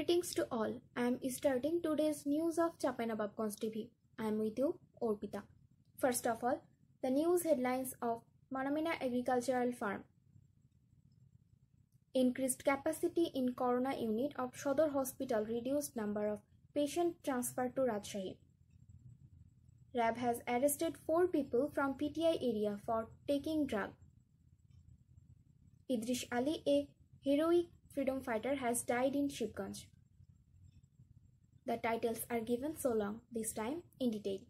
Greetings to all. I am starting today's news of Chapainababganj TV. I am with you, Orpita. First of all, the news headlines of Manamina Agricultural Farm. Increased capacity in Corona unit of Shodor Hospital, reduced number of patient transferred to Rajshahi. RAB has arrested 4 people from PTI area for taking drug. Idris Ali, a heroic freedom fighter, has died in Shibganj. The titles are given so long, this time in detail.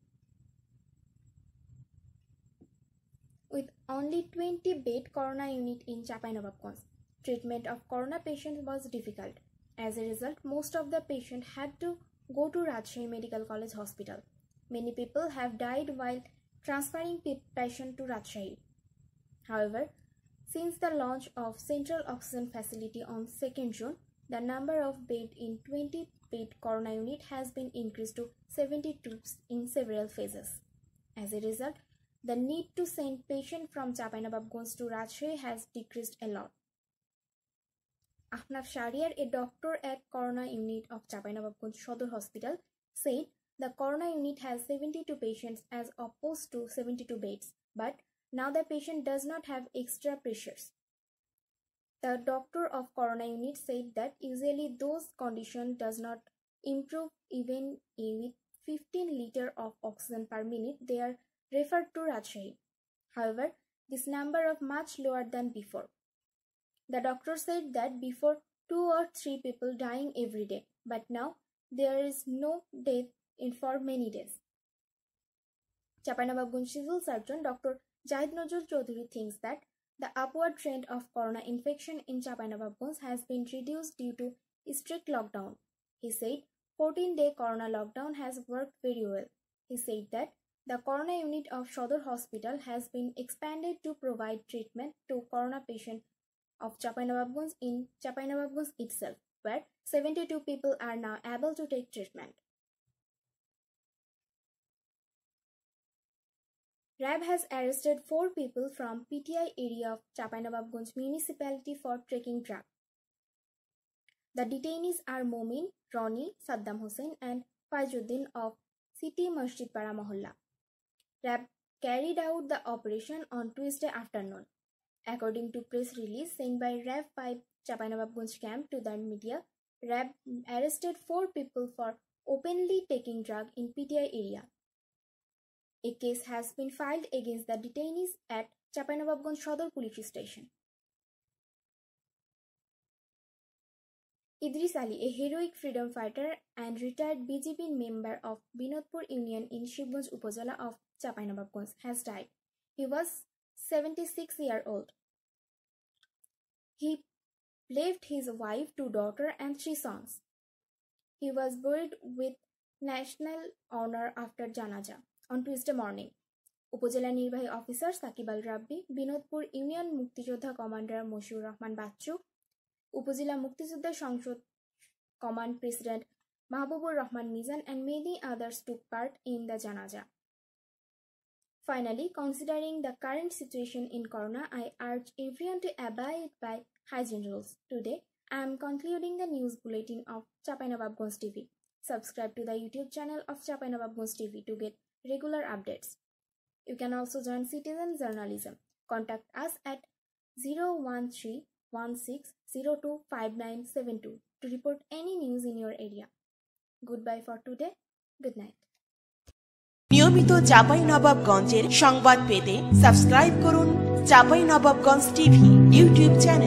With only 20-bed Corona unit in Chapainababganj, treatment of Corona patients was difficult. As a result, most of the patients had to go to Rajshahi Medical College Hospital. Many people have died while transferring patients to Rajshahi. However, since the launch of Central Oxygen Facility on 2nd June, the number of beds in 20-bed Corona unit has been increased to 72 in several phases. As a result, the need to send patients from Chapainababganj to Rajshahi has decreased a lot. Ahnaf Shariar, a doctor at Corona unit of Chapainababganj Shodor Hospital, said the Corona unit has 72 patients as opposed to 72 beds, but now the patient does not have extra pressures. The doctor of Corona unit said that usually those condition does not improve even with 15 liters of oxygen per minute. They are referred to Rajshahi. However, this number is much lower than before. The doctor said that before 2 or 3 people dying every day, but now there is no death for many days. Chapainababganj Civil Surgeon Dr. Jahid Nazar Chaudhary thinks that the upward trend of Corona infection in Chapainababganj has been reduced due to strict lockdown. He said 14-day Corona lockdown has worked very well. He said that the Corona unit of Shodor Hospital has been expanded to provide treatment to Corona patients of Chapainababganj in Chapainababganj itself, where 72 people are now able to take treatment. RAB has arrested 4 people from PTI area of Chapainababganj municipality for taking drug. The detainees are Momin, Roni, Saddam Hussain and Faizuddin of City Masjid Para Mohalla. RAB carried out the operation on Tuesday afternoon. According to press release sent by RAB 5 Chapainababganj camp to the media, RAB arrested 4 people for openly taking drug in PTI area. A case has been filed against the detainees at Chapainababganj Shodor Police Station. Idris Ali, a heroic freedom fighter and retired BJP member of Binodpur Union in Shibganj Upazila of Chapainababganj, has died. He was 76 years old. He left his wife, 2 daughters and 3 sons. He was buried with national honor after Janaza on Tuesday morning. Upazila Nirbahi Officer Sakib Al Rabbi, Binodpur Union Muktijoddha Commander Moshiur Rahman Bachu, Upazila Muktijoddha Shangshod Command President Mahbubur Rahman Mizan and many others took part in the Janaza. Finally, considering the current situation in Corona, I urge everyone to abide by hygiene rules. Today, I am concluding the news bulletin of Chapainababganj TV. Subscribe to the YouTube channel of Chapainababganj TV to get regular updates. You can also join Citizen Journalism. Contact us at 01316025972 to report any news in your area. Goodbye for today. Good night. নিয়মিত চাঁপাইনবাবগঞ্জের সংবাদ পেতে subscribe করুন Chapainawabganj TV YouTube channel.